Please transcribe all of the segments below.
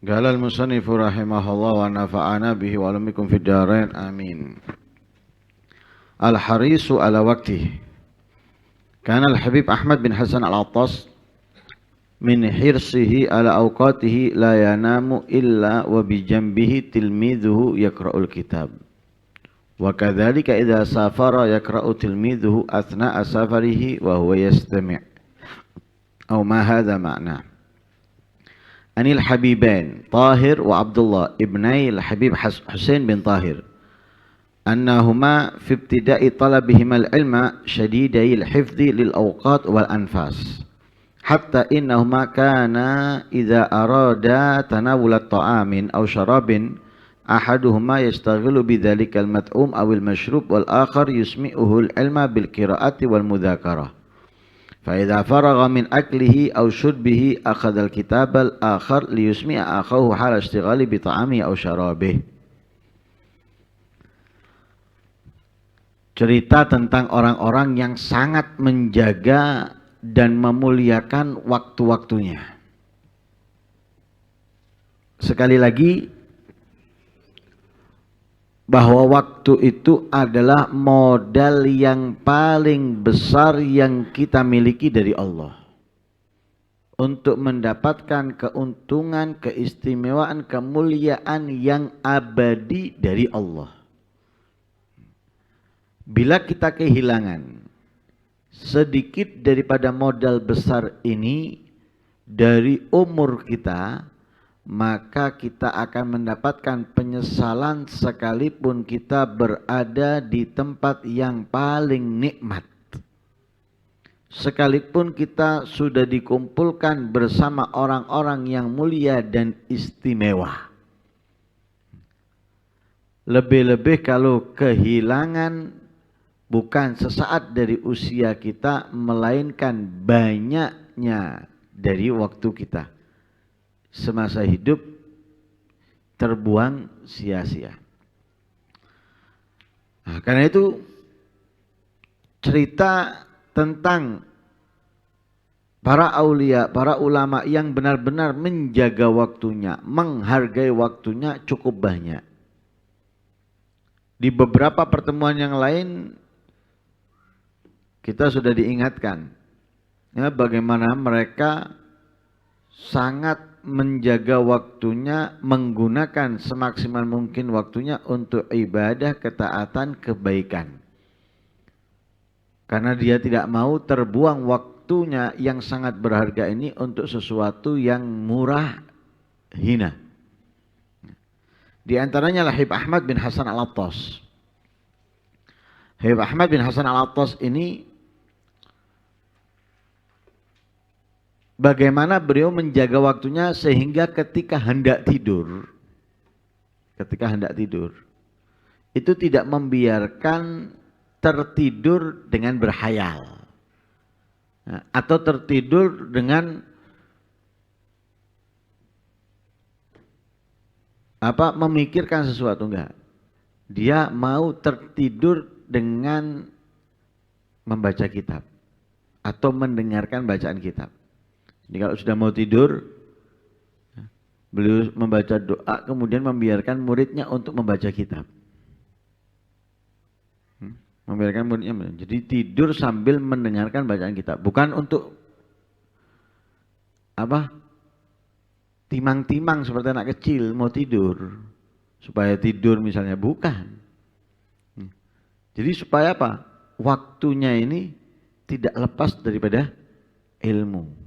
Qala al-musannifu rahimahullah wa nafa'ana bihi wa alumikum fid darain amin. Al-harisu ala waqtih. Kana al-Habib Ahmad bin Hasan al-Attas min hirsihi ala awqatihi la yanamu illa wa bi janbihi tilmidhuhu yaqra'ul kitab. Wa kadzalika idza safara yaqra'u tilmidhuhu athna'a safarihi wa huwa yastami'. Aw ma hadha ma'na. Anil Habibain Tahir wa Abdullah ibnai al-Habib Husain bin Tahir annahuma fi ibtida'i talabihima al-ilma shadidai al-hifdhi lil awqat wal anfas hatta innahuma kana idza arada tanawul at-ta'amin aw sharabin ahaduhuma yashtaghilu bidzalika al-mat'um aw al-mashrub wal akhar yusmi'uhu al-ilma bil qira'ati wal mudzakarah. فإذا فرغ من أكله أو شربه أخذ الكتاب الآخر ليسمع أخاه حال اشتغاله بطعامه أو شرابه. Cerita tentang orang-orang yang sangat menjaga dan memuliakan waktu-waktunya. Sekali lagi, bahwa waktu itu adalah modal yang paling besar yang kita miliki dari Allah untuk mendapatkan keuntungan, keistimewaan, kemuliaan yang abadi dari Allah. Bila kita kehilangan sedikit daripada modal besar ini dari umur kita, maka kita akan mendapatkan penyesalan sekalipun kita berada di tempat yang paling nikmat. Sekalipun kita sudah dikumpulkan bersama orang-orang yang mulia dan istimewa. Lebih-lebih kalau kehilangan bukan sesaat dari usia kita, melainkan banyaknya dari waktu kita. Semasa hidup terbuang sia-sia. Nah, karena itu cerita tentang para aulia, para ulama yang benar-benar menjaga waktunya, menghargai waktunya cukup banyak. Di beberapa pertemuan yang lain kita sudah diingatkan ya, bagaimana mereka sangat menjaga waktunya, menggunakan semaksimal mungkin waktunya untuk ibadah, ketaatan, kebaikan. Karena dia tidak mau terbuang waktunya yang sangat berharga ini untuk sesuatu yang murah, hina. Di antaranya Habib Ahmad bin Hasan al-Attas. Habib Ahmad bin Hasan al-Attas ini bagaimana beliau menjaga waktunya sehingga ketika hendak tidur itu tidak membiarkan tertidur dengan berhayal atau tertidur dengan memikirkan sesuatu, enggak. Dia mau tertidur dengan membaca kitab atau mendengarkan bacaan kitab. Jadi kalau sudah mau tidur, beliau membaca doa, kemudian membiarkan muridnya untuk membaca kitab. Membiarkan muridnya, jadi tidur sambil mendengarkan bacaan kitab. Bukan untuk timang-timang seperti anak kecil mau tidur, supaya tidur misalnya, bukan. Jadi supaya apa? Waktunya ini tidak lepas daripada ilmu.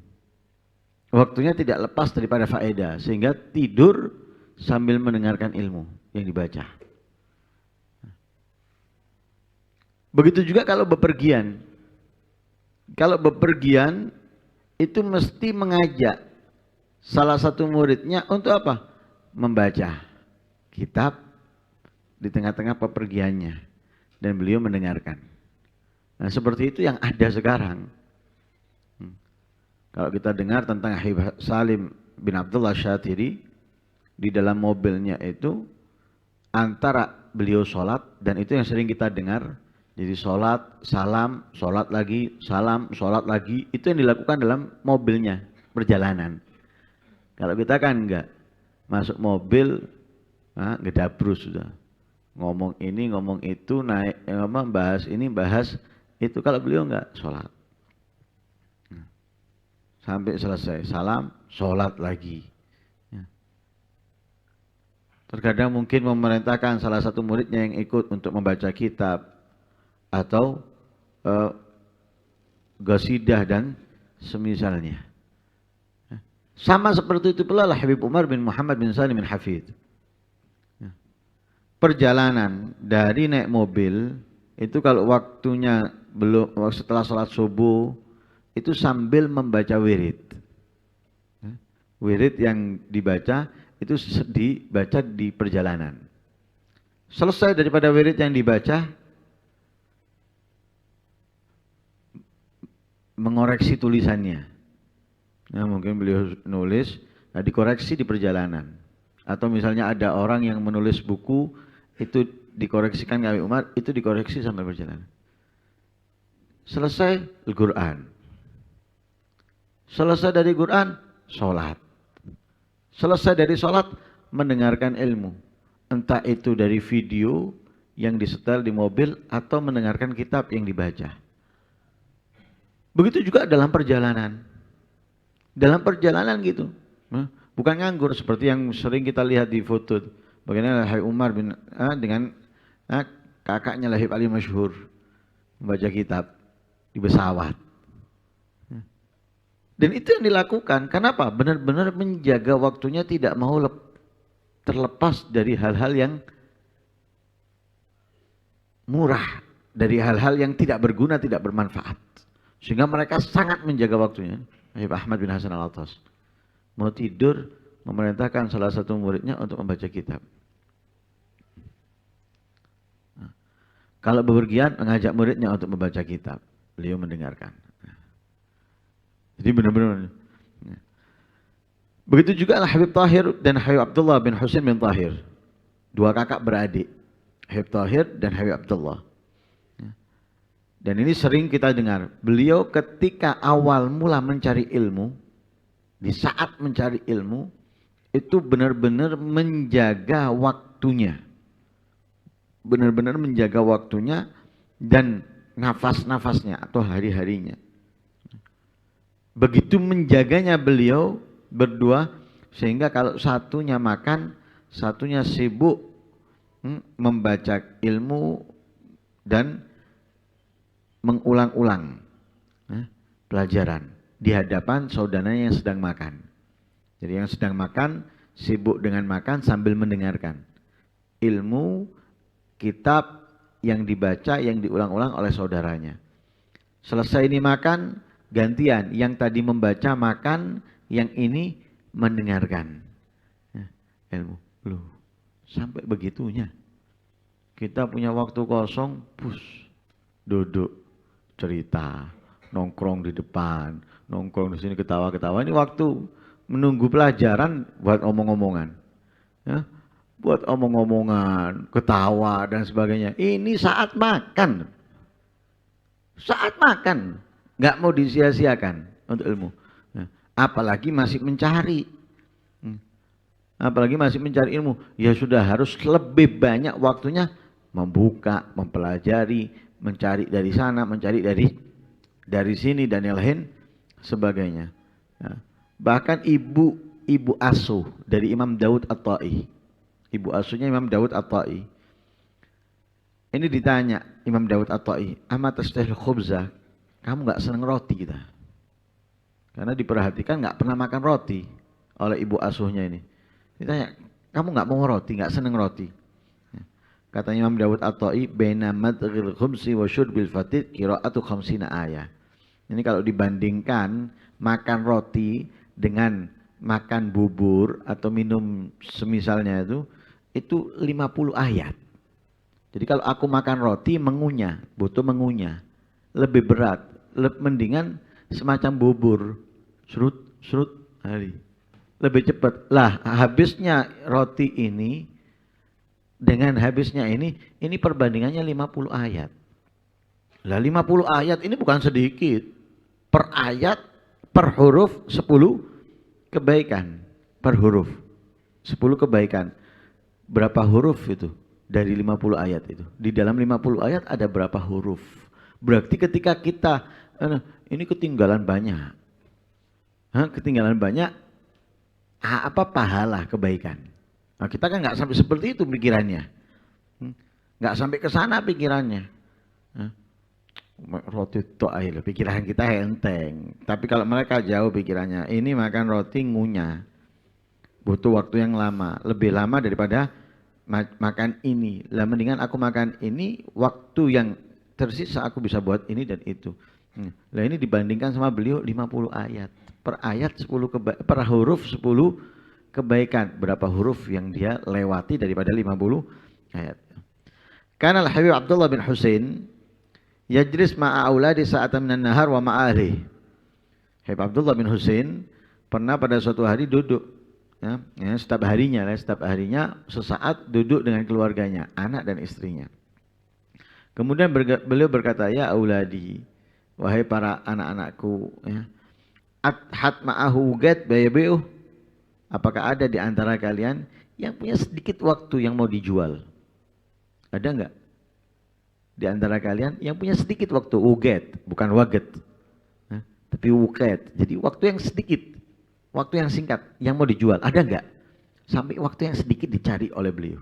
Waktunya tidak lepas daripada faedah, sehingga tidur sambil mendengarkan ilmu yang dibaca. Begitu juga kalau bepergian. Kalau bepergian itu mesti mengajak salah satu muridnya untuk apa? Membaca kitab di tengah-tengah bepergiannya, dan beliau mendengarkan. Nah, seperti itu yang ada sekarang. Kalau kita dengar tentang Habib Salim bin Abdullah Syatiri, di dalam mobilnya itu antara beliau sholat, dan itu yang sering kita dengar, jadi sholat, salam, sholat lagi, salam, sholat lagi, itu yang dilakukan dalam mobilnya, perjalanan. Kalau kita kan enggak, masuk mobil, ngedabrus sudah. Ngomong ini, ngomong itu, naik, bahas ini, bahas itu. Kalau beliau enggak, sholat. Sampai selesai, salam, sholat lagi. Terkadang mungkin memerintahkan salah satu muridnya yang ikut untuk membaca kitab atau qasidah dan semisalnya. Sama seperti itu pula Habib Umar bin Muhammad bin Salim bin Hafid. Perjalanan dari naik mobil itu kalau waktunya belum, setelah sholat subuh itu sambil membaca wirid. Wirid yang dibaca itu dibaca di perjalanan. Selesai daripada wirid yang dibaca, mengoreksi tulisannya. Nah, mungkin beliau nulis, dikoreksi di perjalanan. Atau misalnya ada orang yang menulis buku, itu dikoreksikan Habib Umar, itu dikoreksi sampai perjalanan. Selesai Al-Quran. Selesai dari Quran, sholat. Selesai dari sholat, mendengarkan ilmu. Entah itu dari video yang disetel di mobil atau mendengarkan kitab yang dibaca. Begitu juga dalam perjalanan. Dalam perjalanan gitu. Bukan nganggur seperti yang sering kita lihat di foto. Bagaimana Habib Umar dengan kakaknya Habib Ali Masyhur membaca kitab di pesawat. Dan itu yang dilakukan. Kenapa? Benar-benar menjaga waktunya, tidak mau terlepas dari hal-hal yang murah, dari hal-hal yang tidak berguna, tidak bermanfaat. Sehingga mereka sangat menjaga waktunya. Habib Ahmad bin Hasan Al-Attas mau tidur, memerintahkan salah satu muridnya untuk membaca kitab. Kalau bepergian, mengajak muridnya untuk membaca kitab. Beliau mendengarkan. Jadi benar-benar. Begitu juga Habib Tahir dan Habib Abdullah bin Husain bin Tahir. Dua kakak beradik. Habib Tahir dan Habib Abdullah. Dan ini sering kita dengar. Beliau ketika awal mula mencari ilmu, di saat mencari ilmu, itu benar-benar menjaga waktunya. Benar-benar menjaga waktunya dan nafas-nafasnya atau hari-harinya. Begitu menjaganya beliau berdua, sehingga kalau satunya makan, satunya sibuk membaca ilmu dan mengulang-ulang pelajaran di hadapan saudaranya yang sedang makan. Jadi yang sedang makan sibuk dengan makan sambil mendengarkan ilmu kitab yang dibaca, yang diulang-ulang oleh saudaranya. Selesai ini makan, gantian, yang tadi membaca makan, yang ini mendengarkan ilmu. Loh, sampai begitunya. Kita punya waktu kosong, duduk, cerita, nongkrong di depan, nongkrong di sini ketawa-ketawa. Ini waktu menunggu pelajaran buat omong-omongan. Ya, buat omong-omongan, ketawa dan sebagainya. Ini saat makan. Saat makan. Nggak mau disia-siakan untuk ilmu. Apalagi masih mencari. Apalagi masih mencari ilmu. Ya sudah harus lebih banyak waktunya membuka, mempelajari, mencari dari sana, mencari dari sini dan yang lain sebagainya. Bahkan ibu asuh dari Imam Daud At-Ta'i. Ibu asuhnya Imam Daud At-Ta'i. Ini ditanya Imam Daud At-Ta'i, "Ama tastahil khubza?" Kamu nggak seneng roti kita? Karena diperhatikan nggak pernah makan roti oleh ibu asuhnya ini. Ditanya, kamu nggak mau roti, nggak seneng roti? Kata Imam Daud At-Ta'i, "Baina madghil khumsi wa syurbil fatid qira'atu khamsina ayah." Ini kalau dibandingkan makan roti dengan makan bubur atau minum semisalnya itu 50 ayat. Jadi kalau aku makan roti mengunyah, butuh mengunyah. Lebih berat, mendingan semacam bubur. Serut hari. Lebih cepat. Lah, habisnya roti ini dengan habisnya ini perbandingannya 50 ayat. Lah 50 ayat ini bukan sedikit. Per ayat, per huruf 10 kebaikan per huruf. 10 kebaikan. Berapa huruf itu? Dari 50 ayat itu. Di dalam 50 ayat ada berapa huruf? Berarti ketika kita, ini ketinggalan banyak. Ketinggalan banyak, apa pahala kebaikan? Nah, kita kan nggak sampai seperti itu pikirannya. Nggak sampai ke sana pikirannya. Roti tok aja, pikiran kita enteng. Tapi kalau mereka jauh pikirannya, ini makan roti ngunyah. Butuh waktu yang lama, lebih lama daripada makan ini. Lah mendingan aku makan ini, waktu yang tersisa aku bisa buat ini dan itu. Lah ini dibandingkan sama beliau 50 ayat. Per ayat 10 per huruf 10 kebaikan. Berapa huruf yang dia lewati daripada 50 ayat. Karena Habib Abdullah bin Husain yajlis ma'a auladi sa'atan minan nahar wa ma'ahli. Habib Abdullah bin Husain pernah pada suatu hari duduk, setiap harinya sesaat duduk dengan keluarganya, anak dan istrinya. Kemudian beliau berkata, ya auladi, wahai para anak-anakku, hat ma'ahu gat bayabi'uh, apakah ada di antara kalian yang punya sedikit waktu yang mau dijual? Ada enggak? Di antara kalian yang punya sedikit waktu, uget, bukan waget, tapi uget. Jadi waktu yang sedikit, waktu yang singkat, yang mau dijual, ada enggak? Sampai waktu yang sedikit dicari oleh beliau.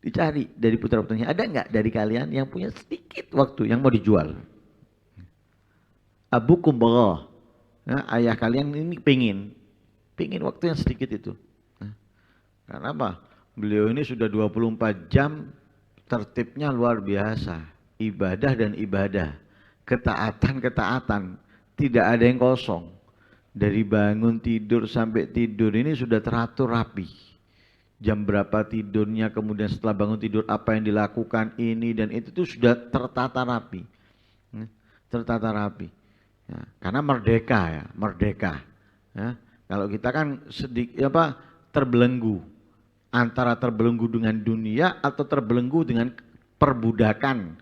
Dicari dari putra-putranya, ada enggak dari kalian yang punya sedikit waktu yang mau dijual? Abukum bagah, ayah kalian ini pingin waktu yang sedikit itu. Karena apa? Beliau ini sudah 24 jam tertibnya luar biasa, ibadah dan ibadah, ketaatan, tidak ada yang kosong. Dari bangun tidur sampai tidur ini sudah teratur rapi. Jam berapa tidurnya, kemudian setelah bangun tidur apa yang dilakukan, ini dan itu sudah tertata rapi. Tertata rapi. Ya, karena merdeka. Ya. Kalau kita kan terbelenggu. Antara terbelenggu dengan dunia atau terbelenggu dengan perbudakan,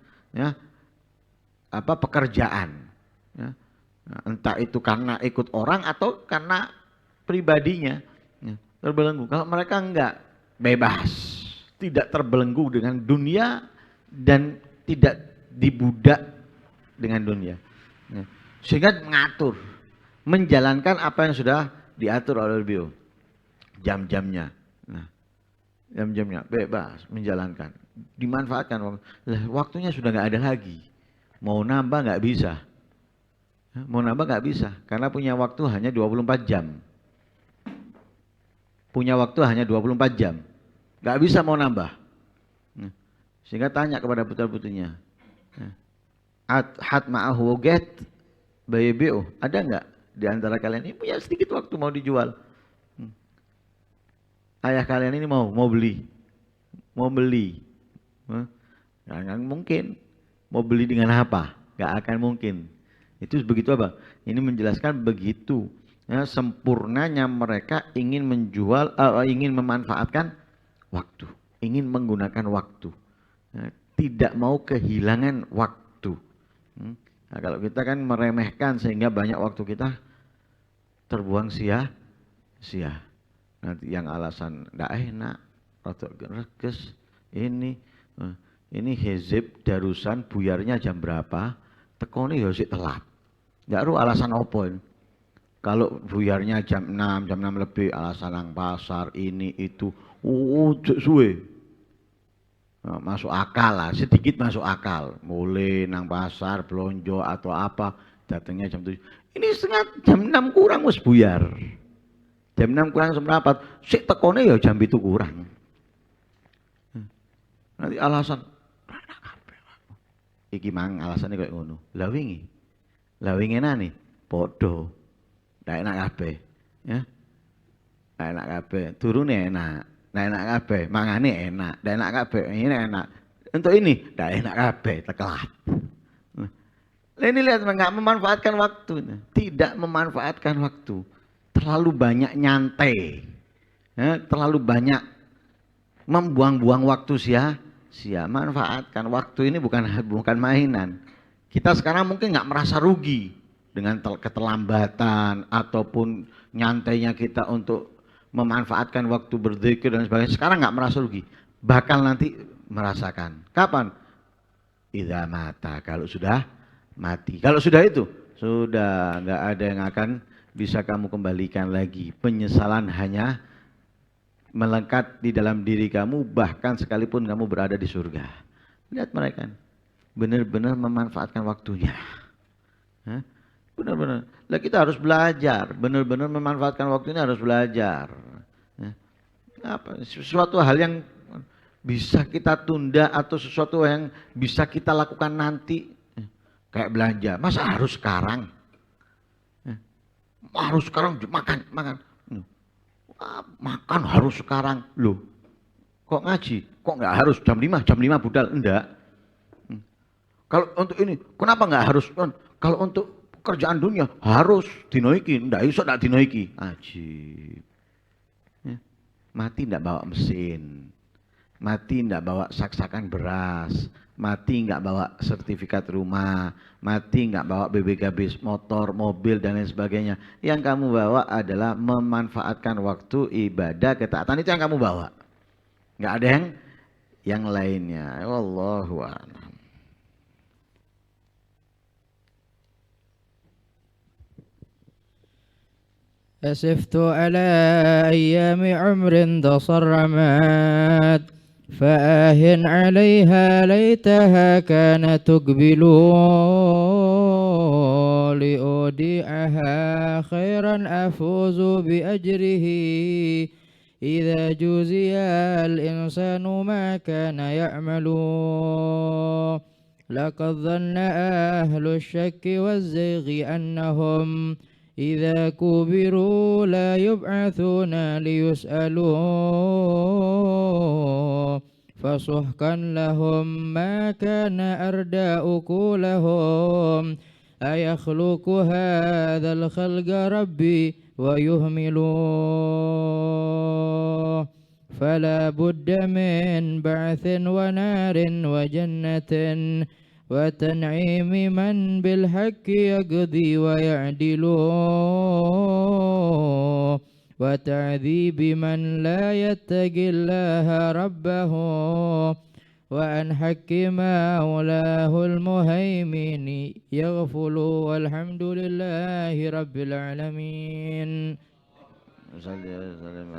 pekerjaan, entah itu karena ikut orang atau karena pribadinya, terbelenggu. Kalau mereka enggak, bebas, tidak terbelenggu dengan dunia dan tidak dibudak dengan dunia, sehingga mengatur, menjalankan apa yang sudah diatur oleh beliau, jam-jamnya. Jam-jamnya bebas menjalankan, dimanfaatkan. Waktunya sudah nggak ada lagi, mau nambah nggak bisa, karena punya waktu hanya 24 jam, nggak bisa mau nambah. Sehingga tanya kepada putra-putrinya, hat ma'ahu get bayibiu, ada nggak di antara kalian ini punya sedikit waktu mau dijual? Ayah kalian ini mau beli, nggak mungkin. Mau beli dengan apa? Nggak akan mungkin. Itu begitu apa? Ini menjelaskan begitu sempurnanya mereka ingin menjual, ingin memanfaatkan waktu, ingin menggunakan waktu, tidak mau kehilangan waktu. Nah, kalau kita kan meremehkan sehingga banyak waktu kita terbuang sia-sia. Nanti yang alasan nggak enak, atau reges, ini hezib darusan buyarnya jam berapa, tekoni ya sik telat. Nggak tahu alasan apa ini. Kalau buyarnya jam 6 lebih, alasan nang pasar ini itu, suwe. Nah, masuk akal lah, sedikit masuk akal. Mulai nang pasar, belonjo atau apa, datangnya jam 7. Ini jam 6 kurang wis buyar. Jam 6 kurang seperempat, sik tekone ya jam 7 kurang. Nanti alasan, iki mang alasannya kayak ngono. Lah wingi nani, podo, ndak enak kabeh, ya, ndak enak kabeh. Turune enak, ndak enak kabeh. Mangane enak, ndak enak kabeh. Ini enak. Untuk ini, ndak enak kabeh, tekelat. Ini lihat nggak memanfaatkan waktu, tidak memanfaatkan waktu. Terlalu banyak nyantai, terlalu banyak membuang-buang waktu sia-sia. Manfaatkan waktu ini, bukan mainan. Kita sekarang mungkin nggak merasa rugi dengan keterlambatan ataupun nyantainya kita untuk memanfaatkan waktu berzikir dan sebagainya, sekarang nggak merasa rugi, bakal nanti merasakan. Kapan? Idza mata, kalau sudah mati. Kalau sudah itu, sudah nggak ada yang akan bisa kamu kembalikan lagi. Penyesalan hanya melekat di dalam diri kamu, bahkan sekalipun kamu berada di surga. Lihat mereka, benar-benar memanfaatkan waktunya. Benar-benar. Lah kita harus belajar, benar-benar memanfaatkan waktunya, harus belajar. Sesuatu hal yang bisa kita tunda atau sesuatu yang bisa kita lakukan nanti, kayak belanja, masa harus sekarang? Harus sekarang makan harus sekarang. Loh, kok ngaji? Kok nggak harus jam 5 budal? Enggak. Kalau untuk ini, kenapa nggak harus? Kalau untuk pekerjaan dunia harus dinoiki, enggak iso ndak dinoiki. Ajib. Mati ndak bawa mesin, mati ndak bawa sak-sakan beras, mati nggak bawa sertifikat rumah, mati nggak bawa BBKB motor, mobil dan lain sebagainya. Yang kamu bawa adalah memanfaatkan waktu ibadah ketaatan, itu yang kamu bawa. Nggak ada yang lainnya. Wallahu a'lam. أسفت على أيام عمر تصرمت فآه عليها ليتها كانت تقبل لأوديعها خيرا أفوز بأجره إذا جزي الإنسان ما كان يعمل لقد ظن أهل الشك والزيغ أنهم إذا كبروا لا يبعثون ليسألوا فسحقا لهم ما كان أردى أكلهم أيخلق هذا الخلق ربي ويهمل فلا بد من بعث ونار وجنة وتنعيم من بالحق يقضي ويعدل وتعذيب من لا يتقي الله ربه وأن حق مولاه المهيمن يغفل والحمد لله رب العالمين. وسلم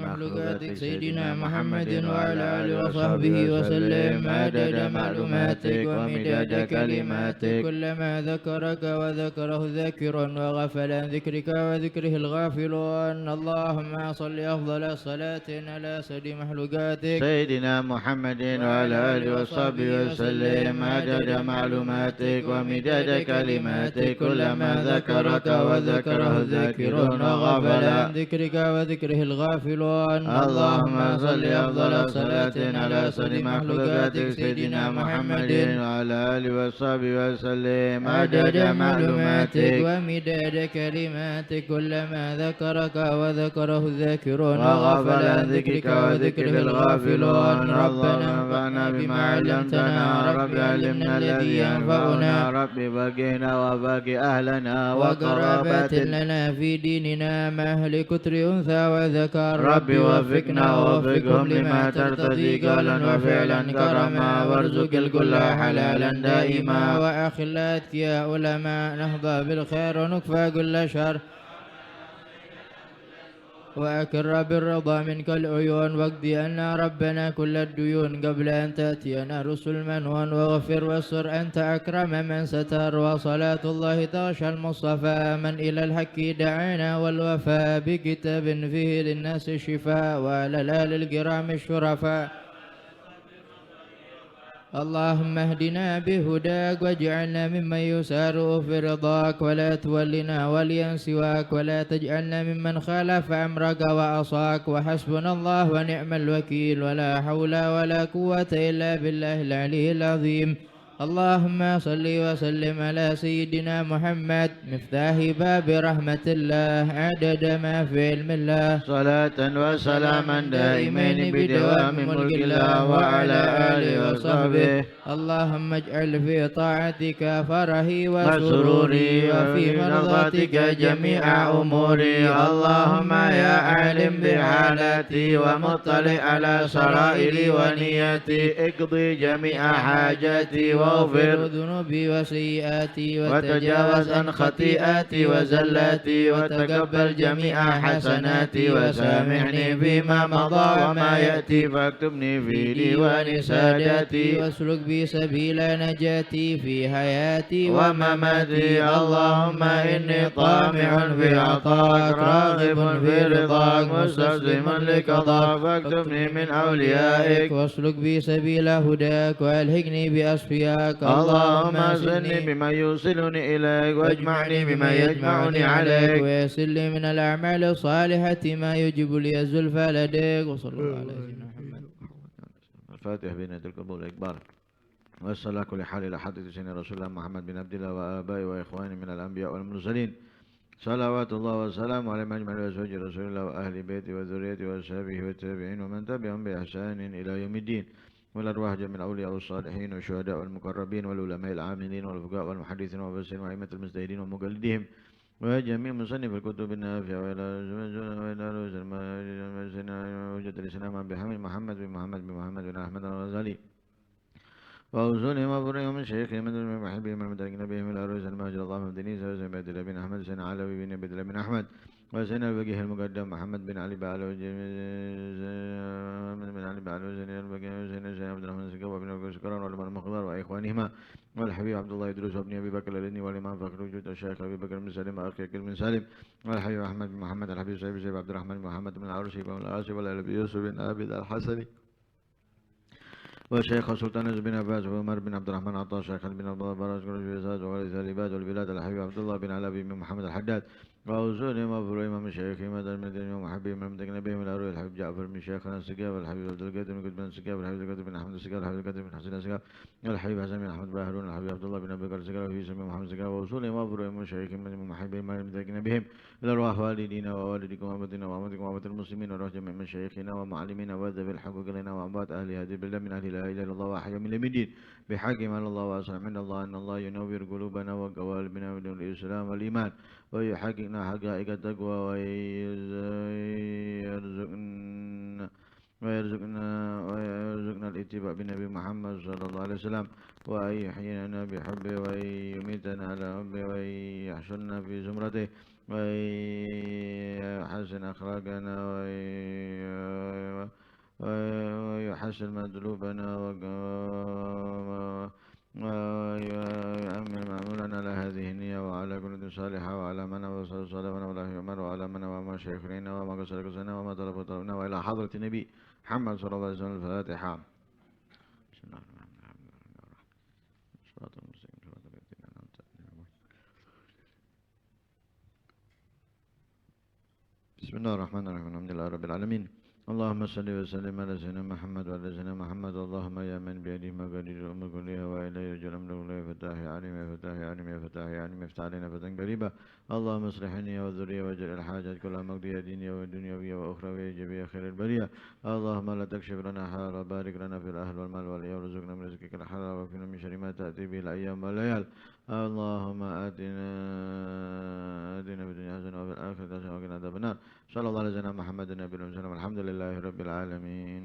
مخلوقاتك سيدنا محمد وعلى آله وصحبه وسلم عدد معلوماتك ومداد كلماتك كلما ذكرك وذكره الذاكرون وغفل عن ذكرك وذكره الغافلون. اللهم صل أفضل الصلاة على سيد مخلوقاتك سيدنا محمد وعلى آله وصحبه وسلم عدد معلوماتك ومداد كلماتك كلما ذكرك وذكره الذاكرون وغفل عن ذكرك وذكره الغافلون. اللهم صل أفضل الصلاة على سيد مخلوقاتك سيدنا محمد وعلى آله وصحبه وسلم عدد معلوماتك ومداد كلماتك كلما ذكرك وذكره الذاكرون وغفل عن ذكرك وذكره الغافلون. ربنا انفعنا بما علمتنا رب علمنا الذي ينفعنا رب بقينا وباقي أهلنا وقرابات لنا في ديننا أهل كتر أنثى وذكر رب وفقنا ووفقهم لما ترتضي قولا وفعلا كرما وارزق الكل حلالا دائما وأخلاتك يا علماء نهضى بالخير ونكفى كل شر وأكر بالرضا منك العيون واقضي أنا ربنا كل الديون قبل أن تأتينا رسل منون واغفر واستر أنت أكرم من ستر وصلاة الله تغشى المصطفى من إلى الحق دعانا والوفاء بكتاب فيه للناس الشفاء وعلى الآل الكرام الشرفاء. اللهم اهدنا بهداك واجعلنا ممن يسار في رضاك ولا تولنا وليا سواك ولا تجعلنا ممن خالف أمرك وعصاك وحسبنا الله ونعم الوكيل ولا حول ولا قوة إلا بالله العلي العظيم. اللهم صل وسلم على سيدنا محمد مفتاح باب رحمة الله عدد ما في علم الله صلاة وسلاما دائمين بدوام ملك الله وعلى آله وصحبه. اللهم اجعل في طاعتك فرحي وسروري وسروري وفي مرضاتك جميع أموري. اللهم يا عالم بحالاتي ومطلع على سرائري ونياتي اقضي جميع حاجاتي واغفر ذنوبي وسيئاتي وتجاوز عن خطيئاتي وزلاتي وتقبل جميع حسناتي وسامحني فيما مضى وما يأتي فاكتبني في ديوان ساداتي واسلك بي سبيل نجاتي في حياتي ومماتي. اللهم إني طامع في عطاك راغب في رضاك مستسلم لقضاك فاكتبني من أوليائك واسلك بي سبيل هداك والحقني بأصفياك. اللهم أرسلني بما يوصلني إليك واجمعني بما يجمعني عليك ويسر لي من الأعمال الصالحة ما يجب لي الزلفى لديك. وصلى الله على سيدنا محمد. الفاتح بين يدي القبول الإكبار والصلاة كل حال إلى حضرة سيدنا رسول الله محمد بن عبد الله وآبائي وإخواني من الأنبياء والمرسلين صلوات الله وسلامه على مجمع أزواج رسول الله وأهل بيته وذريته وأصحابه والتابعين ومن تبعهم بإحسان إلى يوم الدين والأرواح جميع الأولياء والصالحين والشهداء والمقربين والعلماء العاملين والفقهاء والمحدثين والمفسرين وأئمة المجتهدين ومقلديهم وجميع مصنف الكتب النافعة وإلى وجد الإسلام بحمد محمد بن محمد بن أحمد الغزالي وأوصولهم وفرهم من شيخهم من محبهم المتركين بهم الأروس المهجر الله بن دنيس وسيد عبد الله بن أحمد سين علوي بن عبد الله بن أحمد وسين الفقيه المقدم محمد بن علي بعلو بن علي بعلو سين الفقيه سين عبد الرحمن السكوى بن أبي سكران والإمام المخضر وإخوانهما والحبيب عبد الله إدريس وابن أبي بكر الإذني والإمام فخر وجود الشيخ أبي بكر بن سالم وأخي أكل بن سالم والحبيب أحمد بن محمد الحبيب سيد عبد الرحمن بن محمد بن العرشي بن العاصي والألبي يوسف بن عابد الحسني والشيخ سلطان بن عباس وعمر بن عبد الرحمن عطاء شيخ بن عبد الله براس والجزاز وغير العباد والبلاد الحبيب عبد الله بن علي بن محمد الحداد وأوزونهم وفروهم من شيخهم مدى المدين ومحبهم من مدقنا بهم الأروي الحبيب جعفر بن شيخنا السقاف والحبيب عبد القادر بن قد بن السقاف والحبيب القادر بن أحمد السقاف والحبيب القادر بن حسين السقاف والحبيب حسن بن أحمد باهرون الحبيب عبد الله بن أبي بكر السقاف وفي سمي محمد السقاف وأوصولهم وفروهم من شيخهم من محبهم من مدقنا بهم إلى أرواح والدينا ووالدكم وأمتنا وأمتكم وأمة المسلمين وروح جميع مشايخنا ومعلمينا وذوي الحقوق لنا وأنبات أهل هذه البلاد من أهل لا إله إلا الله وأحيا من الدين بحق ما الله وأسلم من الله أن الله ينور قلوبنا وقوالبنا بدون الإسلام والإيمان ويحققنا حقائق التقوى ويرزقنا الاتباع بنبي محمد صلى الله عليه وسلم وأن يحيينا بحبه وأن يميتنا على حبه وأن يحشرنا في زمرته وأن يحسن أخلاقنا ويحسن مطلوبنا ويأمن معمولنا على هذه النية وعلى كل صالحة وعلى من وصل صلاتنا ولا يؤمر وعلى من وما شيخنا وما قصر قصرنا وما طلب طلبنا وإلى حضرة النبي محمد صلى الله عليه وسلم. الفاتحة. بسم الله الرحمن الرحيم. صراط المستقيم صراط الذين أنعمت عليهم. بسم الله الرحمن الرحيم. الحمد لله رب العالمين. اللهم صل وسلم على سيدنا محمد وعلى سيدنا محمد. اللهم يا من بيده مقادير الأمور كلها وإليه يرجع الأمر كله يا فتاح يا عليم يا فتاح يا عليم يا فتاح يا عليم افتح علينا فتحا قريبا. اللهم اصلح النية والذرية واجعل الحاجات كلها مقضية دينية ودنيوية وأخروية جميع خير البرية. اللهم لا تكشف لنا حال وبارك لنا في الأهل والمال والعيال وارزقنا من رزقك الحلال وكفنا من شر ما تأتي به الأيام والليال. اللهم آتنا في الدنيا حسنة وفي الآخرة حسنة وقنا عذاب النار. صلى الله على سيدنا محمد النبي الأمين. الحمد لله رب العالمين.